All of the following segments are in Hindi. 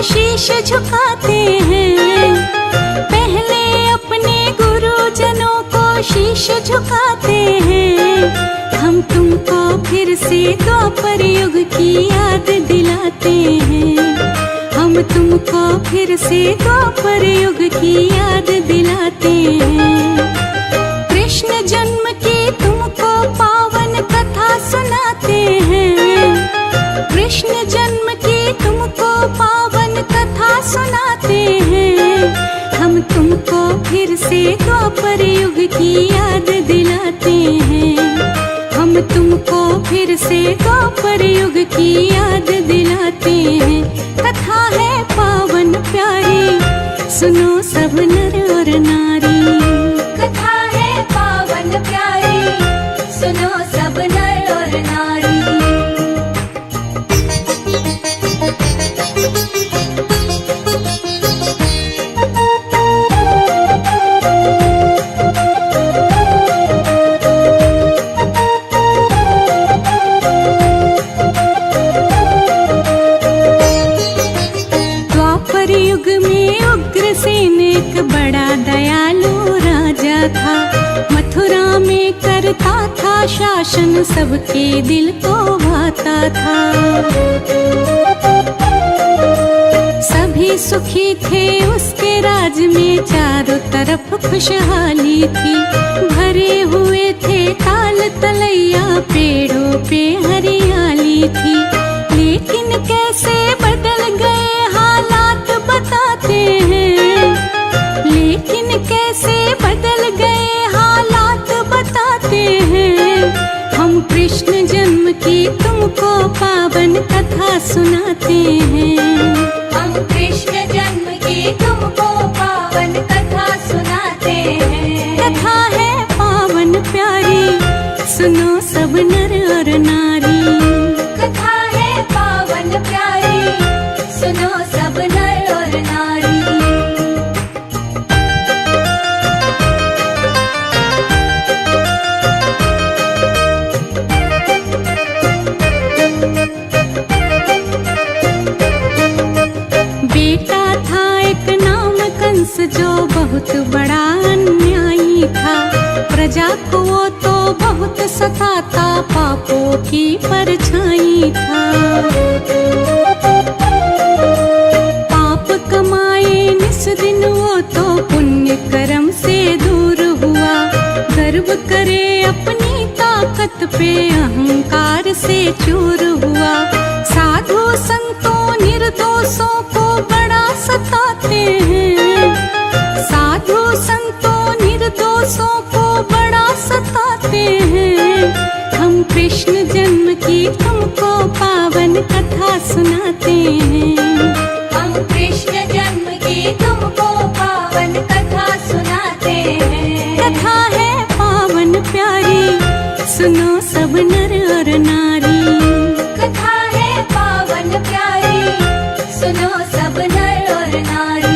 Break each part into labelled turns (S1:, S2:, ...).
S1: शीश झुकाते हैं। पहले अपने गुरुजनों को शीश झुकाते हैं। हम तुमको फिर से द्वापर युग की याद दिलाते हैं। हम तुमको फिर से द्वापर युग की याद दिलाते हैं। कृष्ण जन्म की तुमको पावन कथा सुनाते हैं। कृष्ण जन्म की तुमको पावन कथा सुनाते हैं। हम तुमको फिर से द्वापर युग की याद दिलाते हैं। हम तुमको फिर से द्वापर युग की याद दिलाते हैं। कथा है पावन प्यारी, सुनो सब नर और नारी।
S2: कथा है पावन प्यारी, सुनो सब नर और नारी।
S1: मथुरा में करता था शासन, सबके दिल को भाता था। सभी सुखी थे उसके राज में, चारों तरफ खुशहाली थी। भरे हुए थे ताल तलैया, पेड़ों पे हरियाली थी। लेकिन कैसे बदल गए हालात बताते हैं। लेकिन कैसे बदल गए हालात बताते हैं। हम कृष्ण जन्म की तुमको पावन कथा सुनाते हैं।
S2: हम कृष्ण जन्म की तुमको पावन कथा सुनाते हैं।
S1: कथा है पावन प्यारी, सुनो सब नर और नारी।
S2: कथा है पावन प्यारी, सुनो सब नर और नारी।
S1: बेटा था एक नाम कंस, जो बहुत बड़ा अन्यायी था। प्रजा को वो तो बहुत सताता, पापों की परछाई था। पाप कमाए निस दिन वो तो, पुण्य कर्म से दूर हुआ। गर्व करे अपनी ताकत पे, अहंकार से चूर हुआ। साधु संतों निर्दोषों को बड़ा सताते हैं। साधु संतों निर्दोषों को बड़ा सताते हैं। हम कृष्ण जन्म की तुमको पावन कथा सुनाते हैं।
S2: हम कृष्ण जन्म की तुमको पावन कथा सुनाते हैं।
S1: कथा है पावन प्यारी, सुनो सब नर और नारी।
S2: कथा है पावन प्यारी, सुनो सब नर और नारी।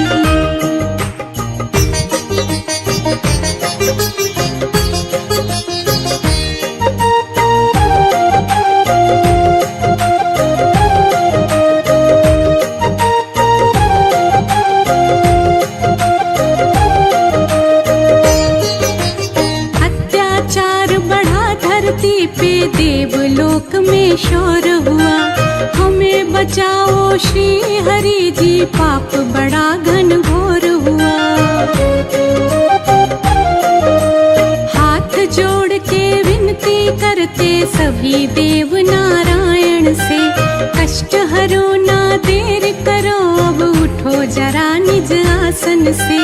S1: अत्याचार बढ़ा धरती पे, देवलोक में शोर हुआ। हमें बचाओ श्री हरि जी, पाप बड़ा घनघोर हुआ। हाथ जोड़ के विनती करते सभी देव नारायण से, कष्ट हरो ना देर करो, अब उठो जरा निज आसन से।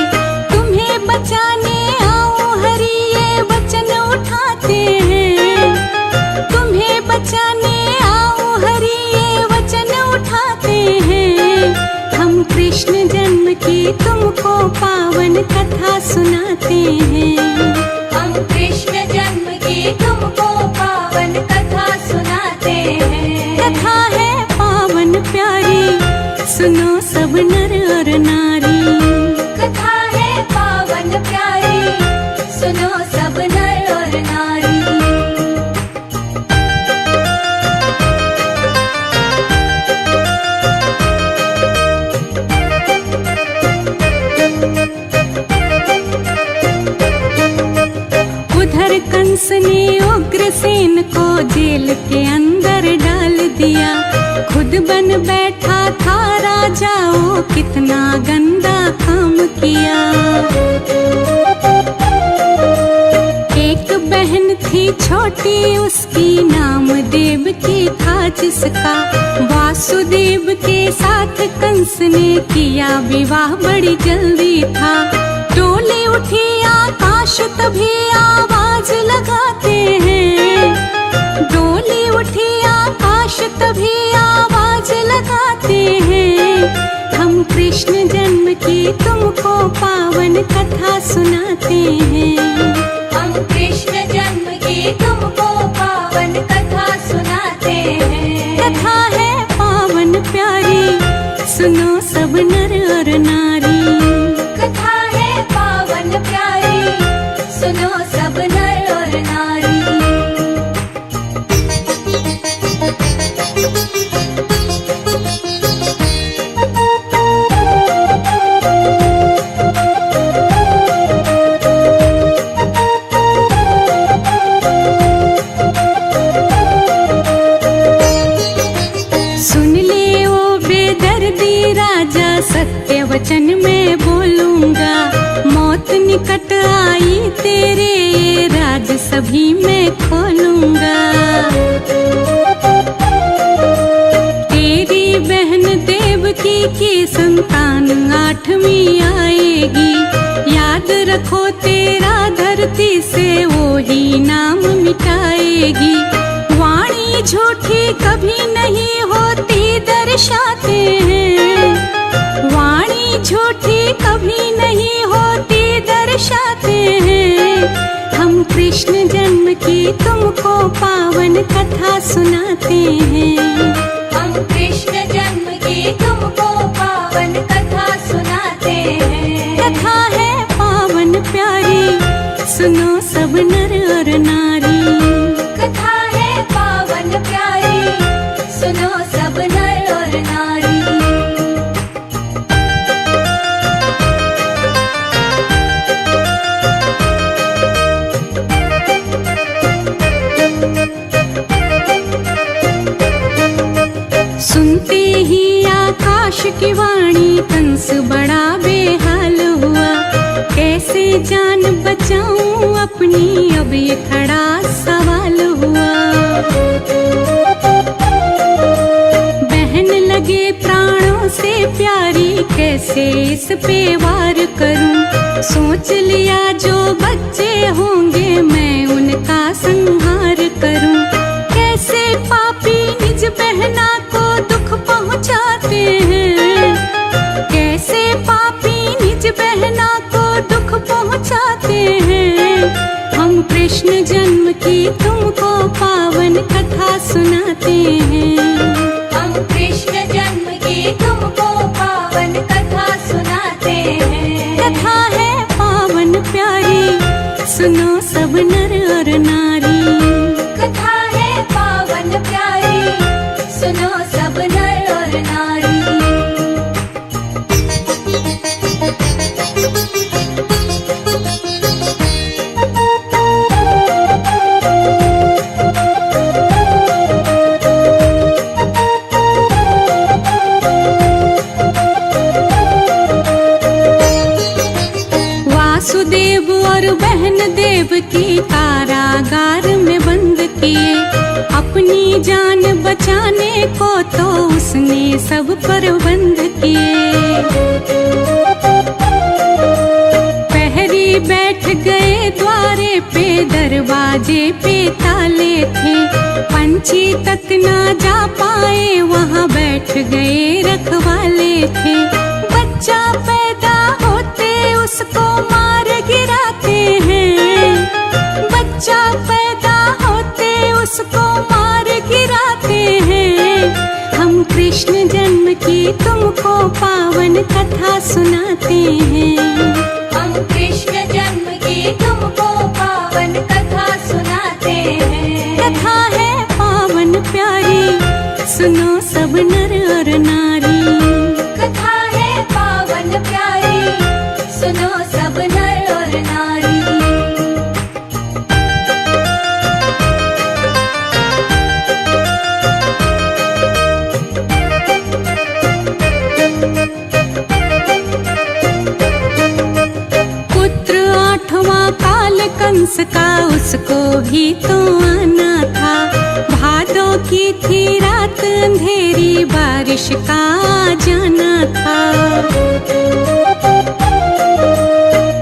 S1: तुम्हें बचाने आओ हरि, ये वचन उठाते हैं। तुम्हें बचाने आओ हरि, ये वचन उठाते हैं। हम कृष्ण जन्म की तुमको पावन कथा सुनाते हैं।
S2: हम कृष्ण जन्म की तुमको पावन कथा सुनाते हैं।
S1: कथा है पावन प्यारी, सुनो सब नर और नारी।
S2: कथा है पावन प्यारी, सुनो सब नर और नारी।
S1: उसने उग्रसेन को जेल के अंदर डाल दिया। खुद बन बैठा था राजा, ओ कितना गंदा काम किया। एक बहन थी छोटी, उसकी नाम देवकी था जिसका। वासुदेव के साथ कंस ने किया विवाह, बड़ी जल्दी था। डोली उठी आकाश, तभी आवाज लगाते हैं। डोली उठी आकाश, तभी आवाज लगाते हैं। हम कृष्ण जन्म की तुमको पावन कथा सुनाते हैं।
S2: हम कृष्ण जन्म की तुमको पावन कथा सुनाते हैं।
S1: कथा है पावन प्यारी, सुनो सब नर और नारी।
S2: कथा है पावन प्यारी, सुनो सब नर और नारी।
S1: सत्य वचन मैं बोलूंगा, मौत निकट आई तेरे, ये राज सभी मैं खोलूंगा। तेरी बहन देवकी की संतान 8वीं आएगी। याद रखो तेरा धरती से वो ही नाम मिटाएगी। वाणी झूठी कभी नहीं होती दर्शाते हैं। वाणी झूठी कभी नहीं होती दर्शाते हैं। हम कृष्ण जन्म की तुमको पावन कथा सुनाते हैं।
S2: हम कृष्ण जन्म की तुमको पावन कथा सुनाते हैं।
S1: कथा है पावन प्यारी, सुनो सब नर और नारी।
S2: कथा है पावन प्यारी, सुनो सब नर और नारी।
S1: सुनते ही आकाश की वाणी कंस बड़ा बेहाल हुआ। कैसे जान बचाऊं अपनी, अब ये खड़ा सवाल हुआ। बहन लगे प्राणों से प्यारी, कैसे इस पे वार करूं। सोच लिया जो बच्चे होंगे मैं उनका संहार करूं। कैसे पापी निज बहना को दुख पहुंचाते हैं। कैसे पापी निज बहना को दुख पहुंचाते हैं। हम कृष्ण जन्म की तुमको पावन कथा सुनाते हैं।
S2: हम कृष्ण जन्म की तुमको पावन कथा सुनाते हैं।
S1: कथा है पावन प्यारी, सुनो सब नर और नारी।
S2: कथा है पावन प्यारी, सुनो सब नर और नारी।
S1: वासुदेव और बहन देवकी कारागार में बंद किए। अपनी जान बचाने को तो उसने सब प्रबंध किए। पहरी बैठ गए द्वारे पे, दरवाजे पे ताले थे। पंछी तक ना जा पाए, वहाँ बैठ गए रखवाले थे। बच्चा पैदा होते उसको मार गिराते हैं। बच्चा पैदा होते उसको मार गिराते हैं। हम कृष्ण जन्म की तुमको पावन कथा सुनाते हैं।
S2: हम कृष्ण जन्म की तुमको पावन कथा सुनाते हैं।
S1: कथा है पावन प्यारी, सुनो सब नर और नारी।
S2: कथा है पावन प्यारी, सुनो सब नर और नारी।
S1: कंस का उसको भी तो आना था। भादों की थी रात अंधेरी, बारिश का आ जाना था।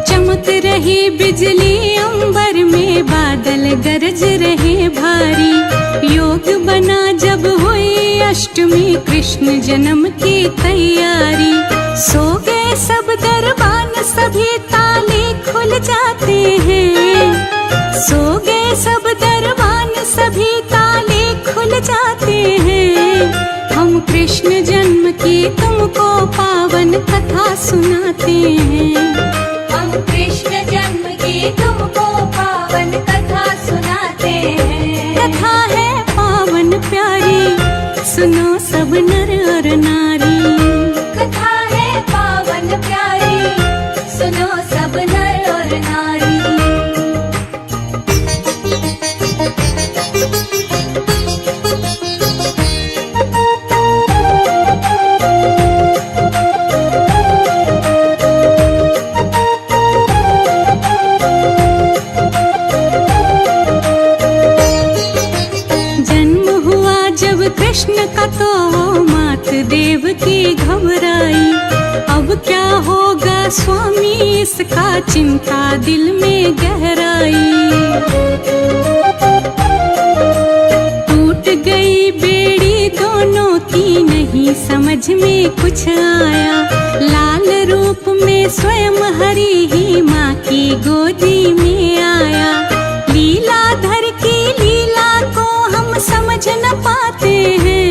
S1: चमक रही बिजली अंबर में, बादल गरज रहे भारी। योग बना जब हुई अष्टमी, कृष्ण जन्म की तैयारी। सो गए सब दरबान, सभी ताले खुल जाते हैं। सो गए सब दरबान, सभी ताले खुल जाते हैं। हम कृष्ण जन्म की तुमको पावन कथा सुनाते हैं।
S2: हम कृष्ण जन्म की तुमको पावन कथा सुनाते हैं।
S1: कथा है पावन प्यारी, सुनो सब नर और नारी।
S2: कथा है पावन प्यारी, सुनो सब नर और नारी।
S1: कृष्ण का तो मात देव की घबराई। अब क्या होगा स्वामी इसका, चिंता दिल में गहराई। टूट गई बेड़ी दोनों की, नहीं समझ में कुछ आया। लाल रूप में स्वयं हरि ही माँ की गोदी में आया। लीलाधर की लीला को हम समझ न पाते हैं।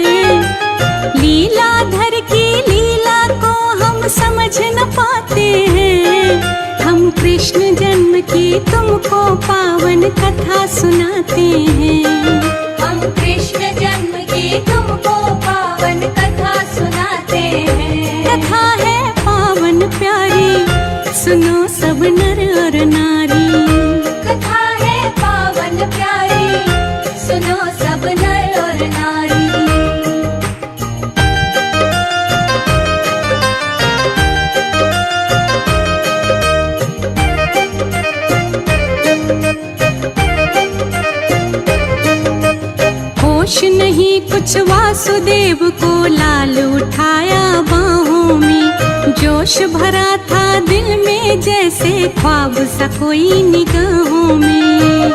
S1: लीलाधर की लीला को हम समझ न पाते हैं। हम कृष्ण जन्म की तुमको पावन कथा सुनाते हैं।
S2: हम कृष्ण जन्म की तुमको पावन कथा सुनाते हैं।
S1: कथा है पावन प्यारी, सुनो सब नर और नारी।
S2: कथा है पावन प्यारी, सुनो सब नर और नारी।
S1: होश नहीं कुछ वासुदेव को, लाल उठाया बाहों में। जोश भरा था दिल में, जैसे ख्वाब सा कोई निगाहों में।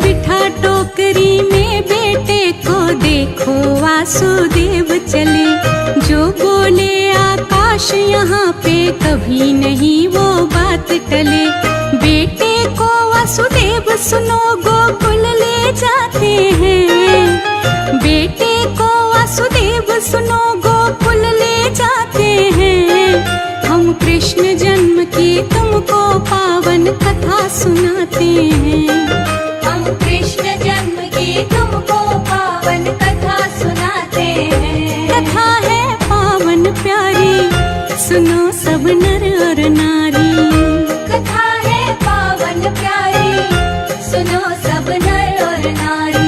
S1: बिठा टोकरी में बेटे को, देखो वासुदेव चले। जो बोले आकाश यहाँ पे, कभी नहीं वो बात टले। बेटे को वासुदेव सुनो गोकुल ले जाते हैं। बेटे को वासुदेव सुनो गोकुल ले जाते हैं। हम कृष्ण जन्म की तुमको पावन कथा सुनाते हैं।
S2: हम कृष्ण जन्म की तुमको पावन कथा सुनाते हैं।
S1: कथा है पावन प्यारी, सुनो सब नर और नारी।
S2: कथा है पावन प्यारी, सुनो सब नर और नारी।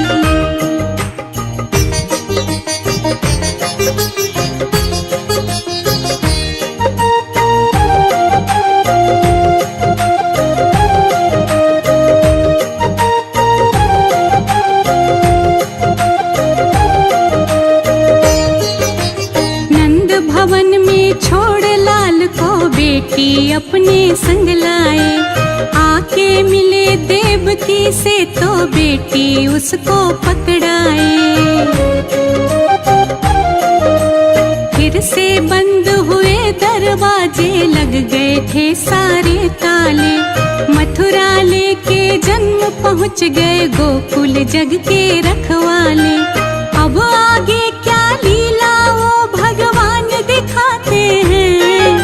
S1: नंद भवन में छोड़ लाल को, बेटी अपने संग लाए। आके मिले देवकी से, तो बेटी उसको पकड़ाए। फिर से बंद हुए दरवाजे, लग गए थे सारे ताले। मथुरा लेके जन्म पहुँच गए, गोकुल जग के रखवाले। अब आगे क्या लीला वो भगवान दिखाते हैं।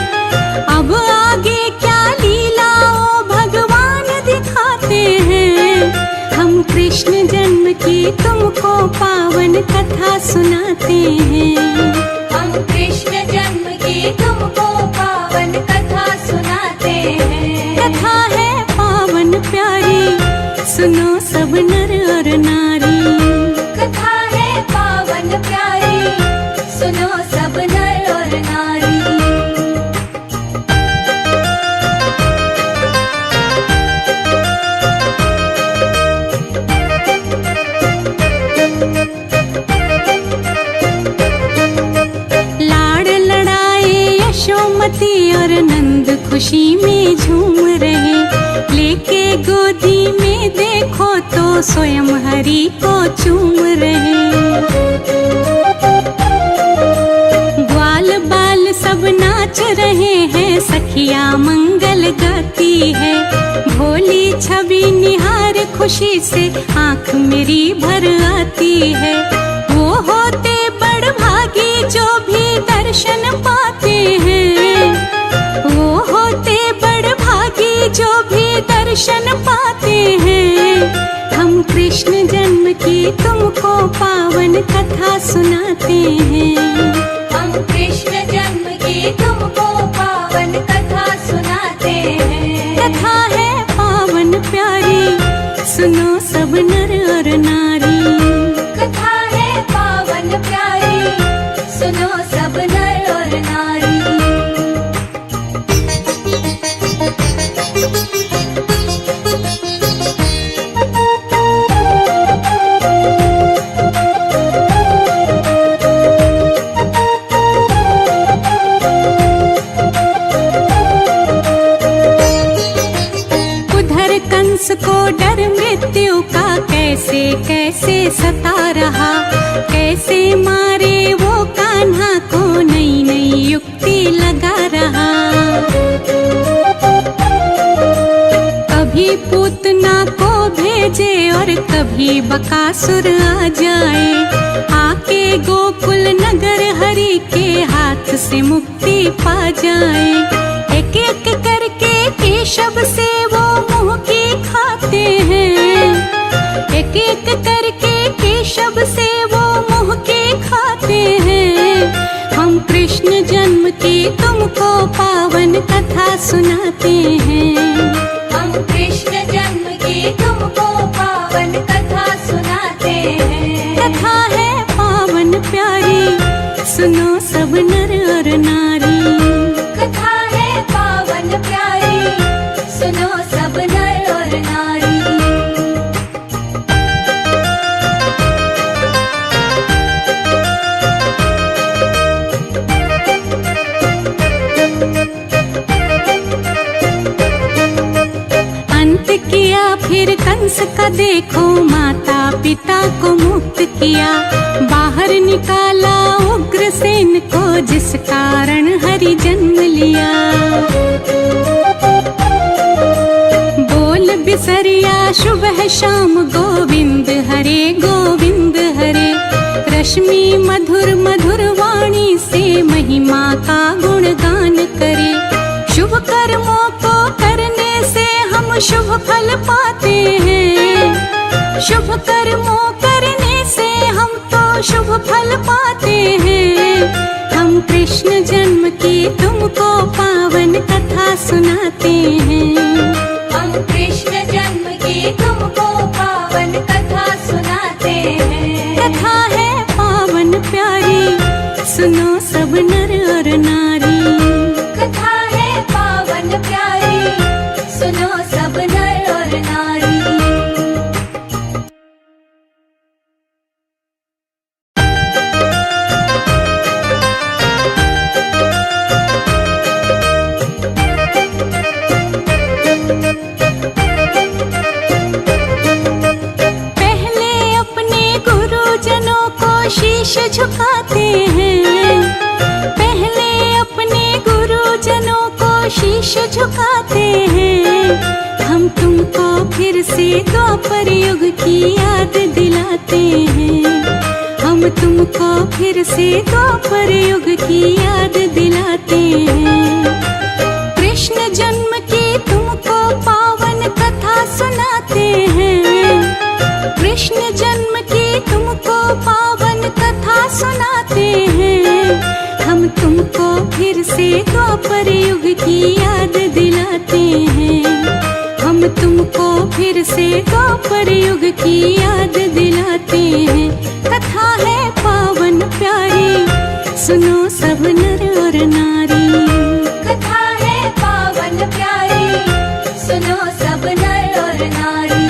S1: अब आगे क्या लीला वो भगवान दिखाते हैं। हम कृष्ण जन्म की तुमको पावन कथा सुनाते हैं।
S2: हम कृष्ण जन्म की तुमको पावन कथा सुनाते हैं।
S1: कथा है पावन प्यारी, सुनो सब नर और नारी।
S2: कथा है पावन प्यारी, सुनो सब नर और नारी।
S1: यशोमती और नंद खुशी में झूम रहे, लेके गोदी में देखो तो स्वयं हरि को चूम रहे। ग्वाल बाल सब नाच रहे हैं, सखिया मंगल गाती है। भोली छवि निहार खुशी से आंख मेरी भर आती है। वो होते बड़ भागी जो भी दर्शन पाते हैं, वो होते बड़ भागी जो भी दर्शन पाते हैं। हम कृष्ण जन्म की तुमको पावन कथा सुनाते हैं।
S2: हम कृष्ण जन्म की तुमको पावन कथा सुनाते हैं।
S1: कथा है पावन प्यारी, सुनो सब नर और नारी।
S2: कथा है पावन प्यारी, सुनो सब नर और नारी।
S1: कंस को डर मृत्यु का कैसे कैसे सता रहा, कैसे मारे वो कान्हा को नई नई युक्ति लगा रहा। कभी पूतना को भेजे और कभी बकासुर आ जाए, आके गोकुल नगर हरि के हाथ से मुक्ति पा जाए। एक एक करके केशव से वो मुंह की खाते हैं, एक एक करके केशव से वो मुंह की खाते हैं। हम कृष्ण जन्म की तुमको पावन कथा सुनाते हैं।
S2: हम कृष्ण जन्म की तुमको पावन कथा सुनाते हैं।
S1: कथा है पावन प्यारी, सुनो सब नर और नारी।
S2: कथा है पावन प्यारी, सुनो सब नर और नारी।
S1: अंत किया फिर कंस का देखो, माता पिता को मुक्त किया। बाहर निकाला उग्रसेन को, जिस कारण हरि जन्म लिया। बोल बिसरिया शुभ है शाम, गोविंद हरे गोविंद हरे। रश्मि मधुर मधुर वाणी से महिमा का गुणगान करे। शुभ कर्मों को करने से हम शुभ फल पाते हैं। शुभ कर्मों करने से हम तो शुभ फल पाते हैं। हम कृष्ण जन्म की तुमको पावन कथा सुनाते हैं।
S2: हम कृष्ण जन्म की तुमको पावन कथा सुनाते हैं।
S1: कथा है पावन प्यारी, सुनो सब नर और नारी।
S2: कथा है पावन प्यारी, सुनो सब नर और नारी।
S1: शीश झुकाते हैं, पहले अपने गुरुजनों को शीश झुकाते हैं। हम तुमको फिर से द्वापर युग की याद दिलाते हैं। हम तुमको फिर से द्वापर युग की याद दिलाते हैं। कृष्ण जन्म की तुमको पावन कथा सुनाते हैं। कृष्ण जन्म की तुमको पावन कथा सुनाते हैं। हम तुमको फिर से द्वापर युग की याद दिलाते हैं। हम तुमको फिर से द्वापर युग की याद दिलाते हैं। कथा है पावन प्यारी, सुनो सब नर और नारी।
S2: कथा है पावन प्यारी, सुनो सब नर और नारी।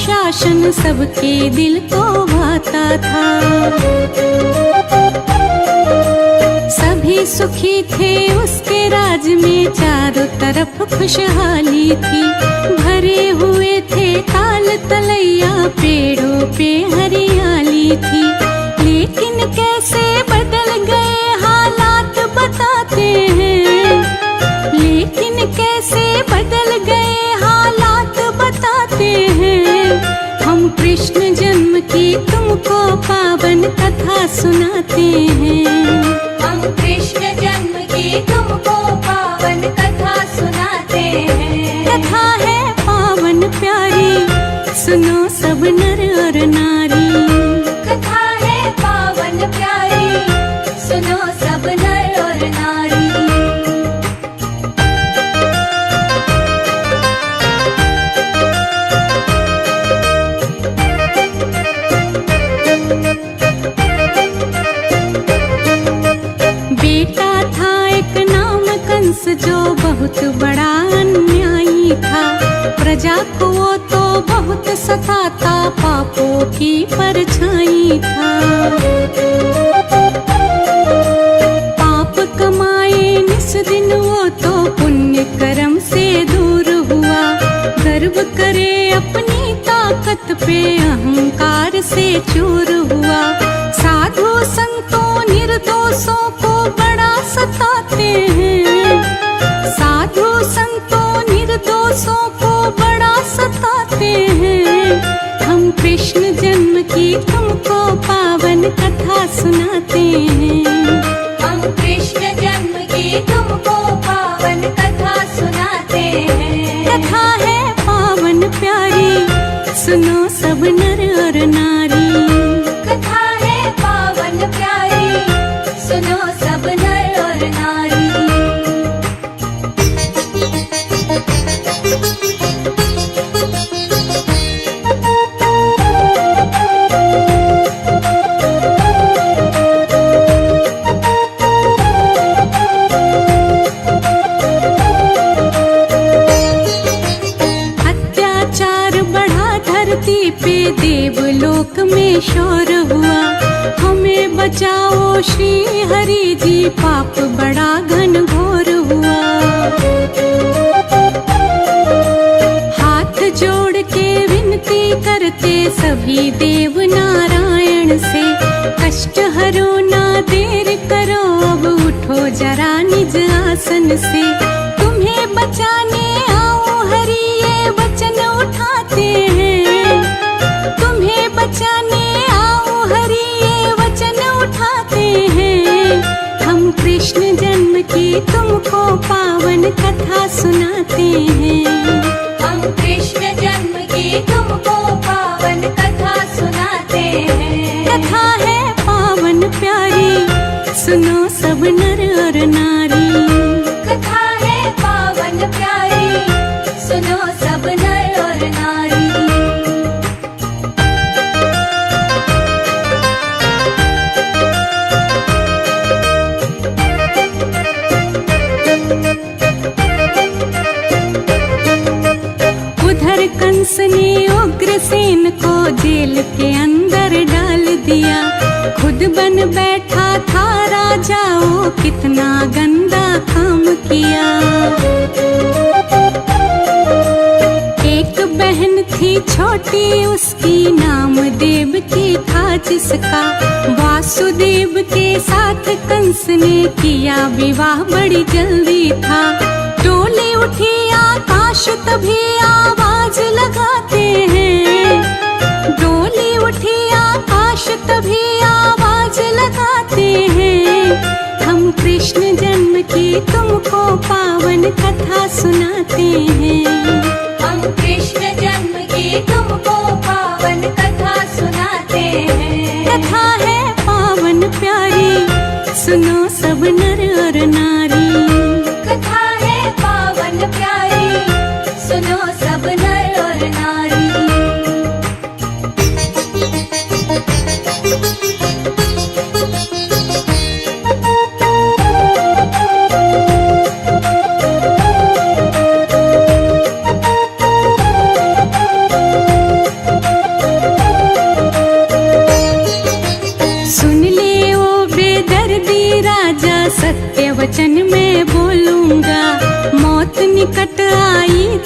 S1: अनुशासन सबके दिल को भाता था। सभी सुखी थे उसके राज में, चारों तरफ खुशहाली थी। भरे हुए थे ताल तलैया, पेड़ों पे हरियाली थी। लेकिन कैसे बदल गए हालात बताते हैं, लेकिन कैसे बदल गए हालात बताते हैं। हम कृष्ण जन्म की तुमको पावन कथा सुनाते हैं।
S2: हम कृष्ण जन्म की तुमको पावन कथा सुनाते हैं।
S1: कथा है पावन प्यारी, सुनो सब नर और नारी।
S2: कथा है पावन प्यारी, सुनो सब नर और नारी।
S1: बेटा था एक नाम कंस, जो बहुत बड़ा अन्यायी था। प्रजा को वो तो बहुत सताता, पापों की परछाई था। पाप कमाए निस दिन वो तो, पुण्य कर्म से दूर हुआ। गर्व करे अपनी ताकत पे, अहंकार से चूर हुआ। साधु संतों निर्दोषों को बड़ा सताते हैं। साधु संतों निर्दोषों को बड़ा सताते हैं। हम कृष्ण जन्म की तुमको पावन कथा सुनाते हैं।
S2: हम कृष्ण जन्म की तुमको पावन कथा सुनाते हैं।
S1: कथा है पावन प्यारी, सुनो सब नर और नारी।
S2: कथा है पावन प्यारी, सुनो सब नर और नारी।
S1: अत्याचार बढ़ा धरती पे, देवलोक में शोर हुआ। हमें बचाओ श्री हरि जी, पाप बड़ा घनघोर हुआ। हाथ जोड़ के विनती करते सभी देव नारायण से, कष्ट हरो ना देर करो, अब उठो जरा निज आसन से। तुम्हें बचाने आओ हरि, ये वचन उठाते हैं। तुम्हें बचाने आओ हरि, ये वचन उठाते हैं। हम कृष्ण जन्म की तुमको पावन कथा सुनाते हैं।
S2: हम कृष्ण जन्म की तुमको पावन कथा सुनाते हैं।
S1: कथा है पावन प्यारी, सुनो सब नर और नारी।
S2: कथा है पावन प्यारी, सुनो सब नर और नारी।
S1: उधर कंस ने उग्रसेन को जेल के अंदर डाल दिया। खुद बन बैठा था राजा, वो कितना गंदा काम किया। एक बहन थी छोटी उसकी, नाम देवकी था जिसका। वासुदेव के साथ कंस ने किया विवाह, बड़ी जल्दी था। डोली उठी आकाश, तभी आवाज लगाते हैं। डोली उठी आकाश, तभी आवाज लगाते हैं। हम कृष्ण जन्म की तुमको पावन कथा सुनाते हैं।
S2: हम कृष्ण जन्म की तुमको पावन कथा सुनाते हैं।
S1: कथा है पावन प्यारी, सुनो सब नर और नारी।
S2: कथा है पावन प्यारी, सुनो सब नर और नारी।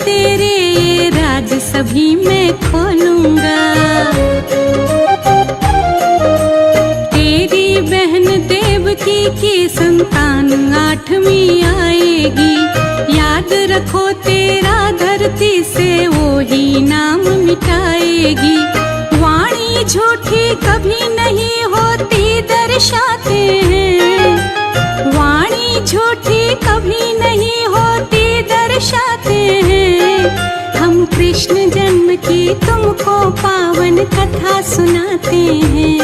S1: तेरे ये राज सभी मैं खोलूंगा। तेरी बहन देवकी की संतान 8वीं आएगी। याद रखो तेरा धरती से वो ही नाम मिटाएगी। वाणी झूठी कभी नहीं होती दर्शाते हैं। वाणी झूठी कभी नहीं होती दर्शाते हैं। हम कृष्ण जन्म की तुमको पावन कथा सुनाते हैं।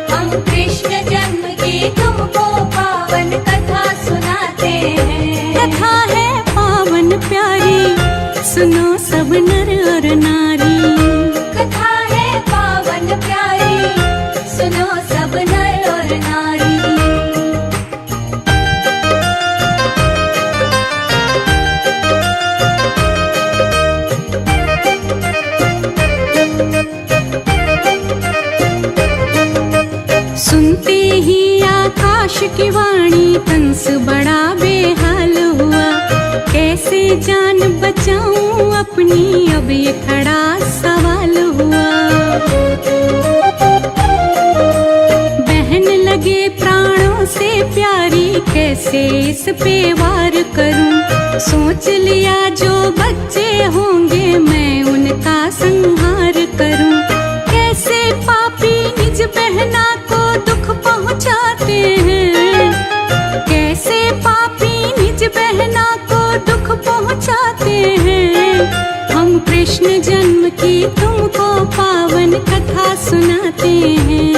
S2: हम कृष्ण जन्म की तुमको पावन कथा सुनाते हैं।
S1: कथा है पावन प्यारी, सुनो सब नर और नारी।
S2: कथा है पावन प्यारी, सुनो सब नर और नारी।
S1: सुनते ही आकाश की वाणी कंस बड़ा बेहाल हुआ। कैसे जान बचाऊं अपनी, अब ये खड़ा सवाल हुआ। बहन लगे प्राणों से प्यारी, कैसे इस पे वार करूं। सोच लिया जो बच्चे होंगे मैं उनका संहार करूं। कैसे पापी निज बहना को दुख पहुंचाते हैं। कैसे पापी निज बहना को दुख पहुंचाते हैं। हम कृष्ण जन्म की तुमको पावन कथा सुनाते हैं।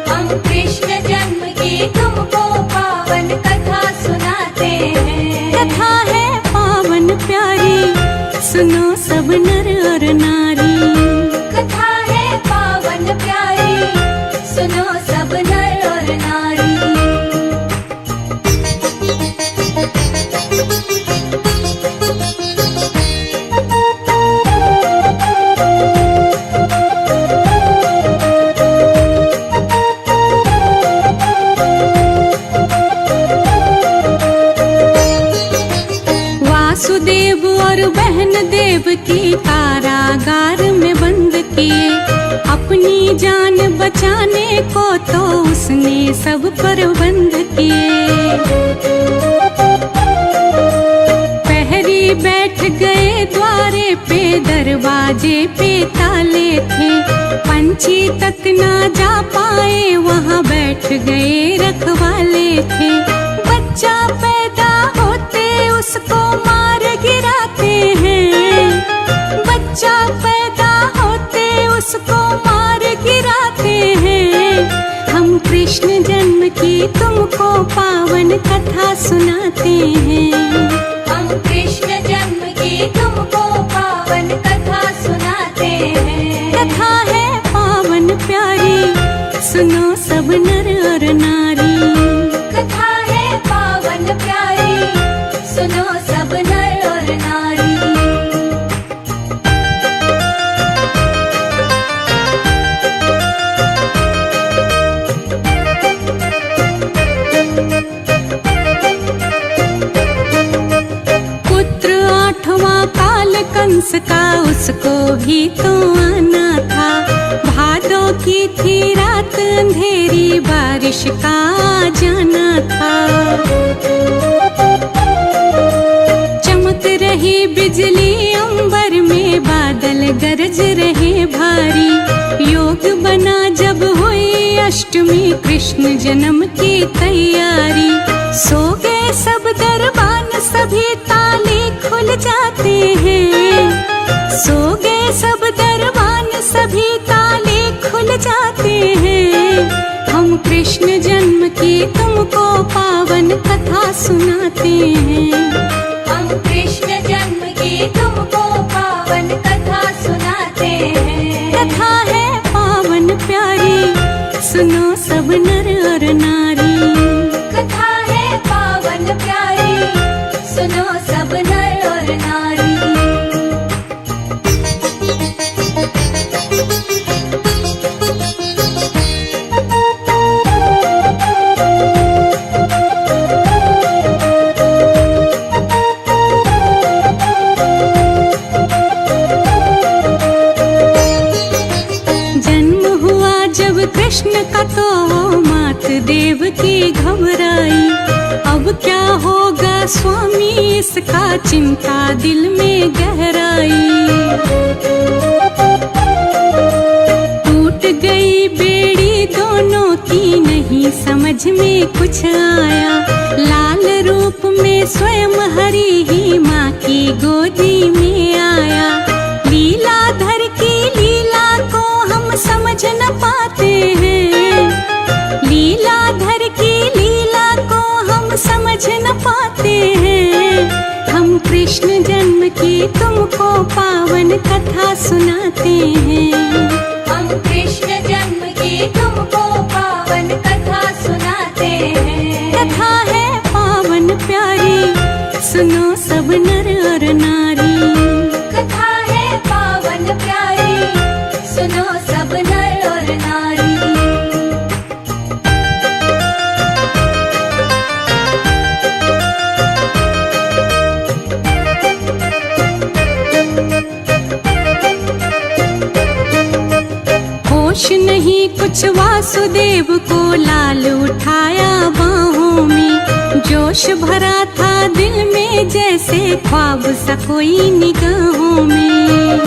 S2: हम कृष्ण जन्म की तुमको पावन कथा सुनाते हैं।
S1: कथा है पावन प्यारी, सुनो सब नर और नारी।
S2: कथा है पावन प्यारी, सुनो सब नर और नारी।
S1: वासुदेव और बहन देव की कारागार में बंद किए। अपनी जान बचाने को तो उसने सब प्रबंध किए। पहरी बैठ गए द्वारे पे, दरवाजे पे ताले थे। पंछी तक ना जा पाए, वहाँ बैठ गए रखवाले थे। बच्चा पैदा होते उसको मार गिराते हैं। बच्चा पैदा होते उसको मार गिराते हैं। हम कृष्ण जन्म की तुमको पावन कथा सुनाते हैं।
S2: हम कृष्ण जन्म की तुमको पावन कथा सुनाते हैं।
S1: कथा है पावन प्यारी, सुनो सब नर और नारी।
S2: कथा है पावन प्यारी, सुनो सब नर और नारी।
S1: पुत्र 8वां काल कंस का, उसको भी तो आना था। भादों की थी रात अंधेरी, बारिश का जाना था। चमक रही बिजली अंबर में, बादल गरज रहे भारी। योग बना जब हुई अष्टमी, कृष्ण जन्म की तैयारी। सो गए सब दरबान, सभी ताले खुल जाते हैं। सो गए सब दरबान, सभी ताले खुल जाते हैं। हम कृष्ण जन्म की तुमको पावन कथा सुनाते हैं।
S2: हम कृष्ण जन्म की तुमको पावन कथा सुनाते हैं।
S1: कथा है पावन प्यारी, सुनो सब नर और नारी।
S2: कथा है पावन प्यारी, सुनो सब नर और नारी।
S1: स्वामी इसका चिंता दिल में गहराई। टूट गई बेड़ी दोनों की नहीं समझ में कुछ आया। लाल रूप में स्वयं हरि ही माँ की गोदी में आया। लीलाधर की लीला को हम समझ न पाते हैं। लीलाधर की लीला को हम समझ न पाते हैं। हम कृष्ण जन्म की तुमको पावन कथा सुनाते हैं।
S2: हम कृष्ण जन्म की तुमको पावन कथा सुनाते हैं।
S1: कथा है पावन प्यारी, सुनो सब नर और नारी।
S2: कथा है पावन प्यारी, सुनो सब नर और नारी।
S1: होश नहीं कुछ वासुदेव को लाल उठाया बाहों में। जोश भरा था दिल में जैसे ख्वाब सा कोई निगाहों में।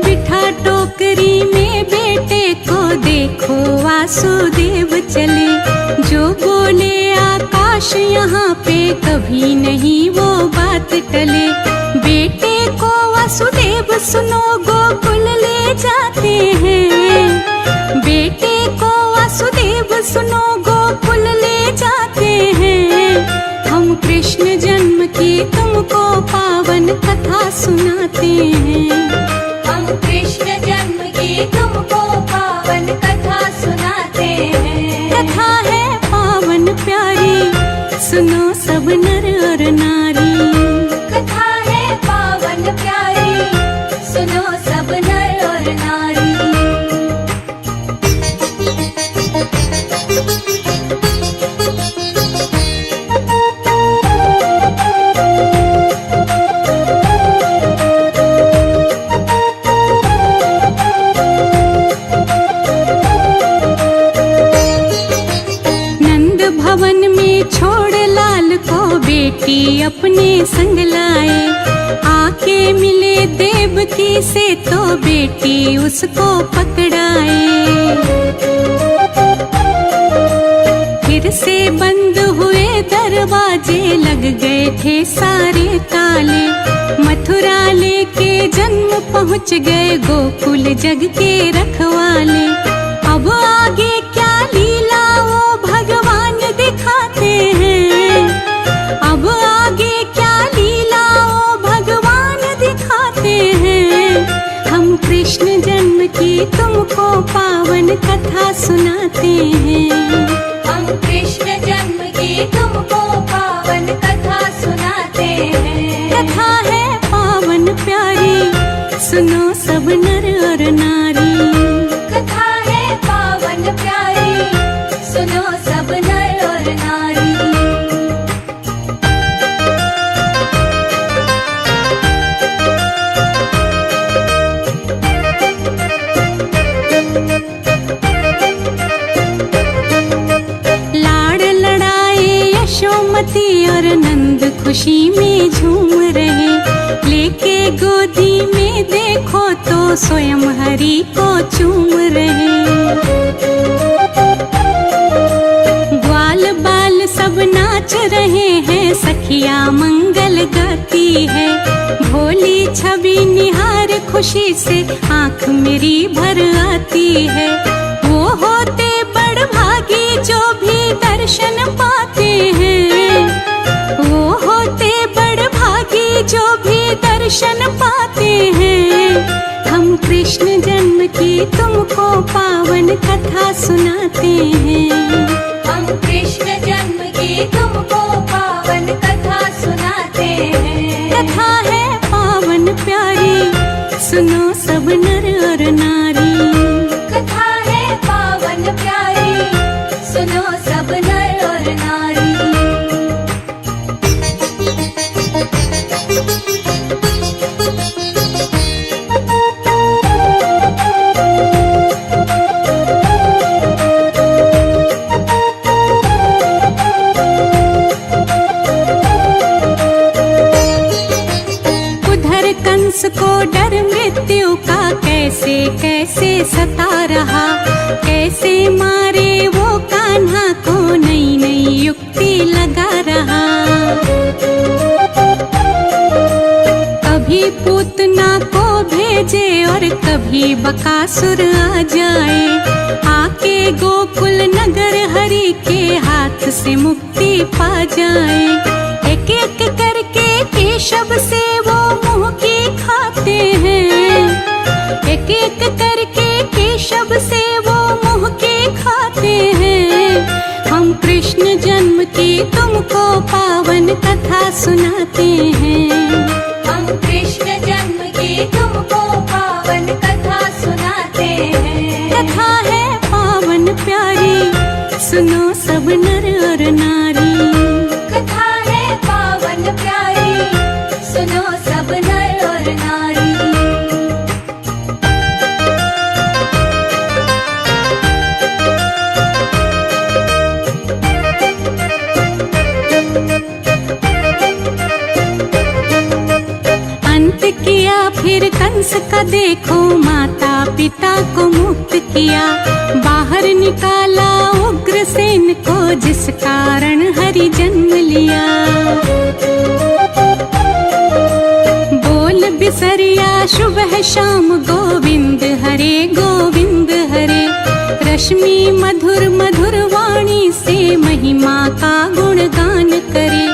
S1: बिठा टोकरी में बेटे को देखो वासुदेव चले। जो बोले आकाश यहाँ पे कभी नहीं वो बात टले। बेटे को वासुदेव सुनो गोकुल ले जाते हैं। बेटे को वासुदेव सुनो गोकुल ले जाते हैं। हम कृष्ण जन्म की तुमको पावन कथा सुनाते हैं।
S2: हम कृष्ण जन्म की तुमको पावन कथा सुनाते हैं।
S1: कथा है पावन प्यारी, सुनो सब नर और नारी।
S2: कथा है पावन प्यारी, सुनो सब नर और नारी।
S1: नंद भवन में छोड़ लाल को बेटी अपने संग लाए। आके मिले देवकी से तो बेटी उसको पकड़ाए। फिर से बंद हुए दरवाजे, लग गए थे सारे ताले। मथुरा लेके जन्म पहुँच गए गोकुल जग के रखवाले। अब आगे क्या लीला वो भगवान दिखाते हैं। अब आगे क्या लीला वो भगवान दिखाते हैं। हम कृष्ण जन्म की तुमको पावन कथा सुनाते हैं।
S2: हम कृष्ण जन्म की तुमको पावन कथा सुनाते हैं।
S1: कथा है पावन प्यारी, सुनो सब नर और नारी।
S2: कथा है पावन प्यारी, सुनो सब नर और नारी।
S1: लाड़ लड़ाए यशोमती और नंद खुशी में झूम रहे। लेके गोदी में देखो तो स्वयं हरि को चूम रहे। ग्वाल बाल सब नाच रहे हैं, सखिया मंगल गाती है। भोली छवि निहार खुशी से आंख मेरी भर आती है। वो होते बड़ भागी जो भी दर्शन पाते हैं। वो होते बड़ भागी जो भी दर्शन पाते हैं। हम कृष्ण जन्म की तुमको पावन कथा सुनाते हैं।
S2: हम कृष्ण जन्म की तुमको पावन कथा सुनाते हैं।
S1: कथा है पावन प्यारी, सुनो सब नर और नारी।
S2: कथा है पावन प्यारी, सुनो सब नर और नारी।
S1: कैसे कैसे सता रहा, कैसे मारे वो कान्हा को नई नई युक्ति लगा रहा। कभी पूतना को भेजे और कभी बकासुर आ जाए, आके गोकुल नगर हरि के हाथ से मुक्ति पा जाए। एक एक करके केशव से वो मुंह की खाते हैं, एक एक करके केशव से वो मुंह की खाते हैं। हम कृष्ण जन्म की तुमको पावन कथा सुनाते हैं,
S2: हम कृष्ण जन्म की तुमको पावन कथा सुनाते हैं।
S1: कथा है पावन प्यारी, सुनो सब नर और नारी।
S2: कथा है पावन प्यारी, सुनो सब नर और नारी।
S1: अंत किया फिर कंस का देखो, माता पिता को मुक्त किया। बाहर निकाला उग्रसेन को, जिस कारण हरि जन्म लिया। बोल बिसरिया सुबह शाम गोविंद हरे गोविंद हरे। रश्मि मधुर मधुर वाणी से महिमा का गुणगान करे।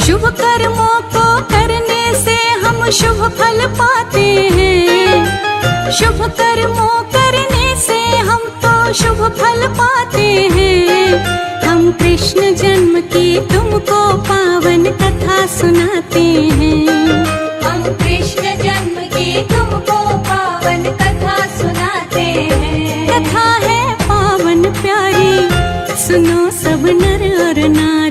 S1: शुभ कर्मों को करने से हम शुभ फल पाते हैं, शुभ कर्मों करने से हम तो शुभ फल पाते हैं। हम कृष्ण जन्म की तुमको पावन कथा सुनाते हैं,
S2: हम कृष्ण जन्म की तुमको पावन कथा सुनाते हैं।
S1: कथा है पावन प्यारी, सुनो सब नर और नारी।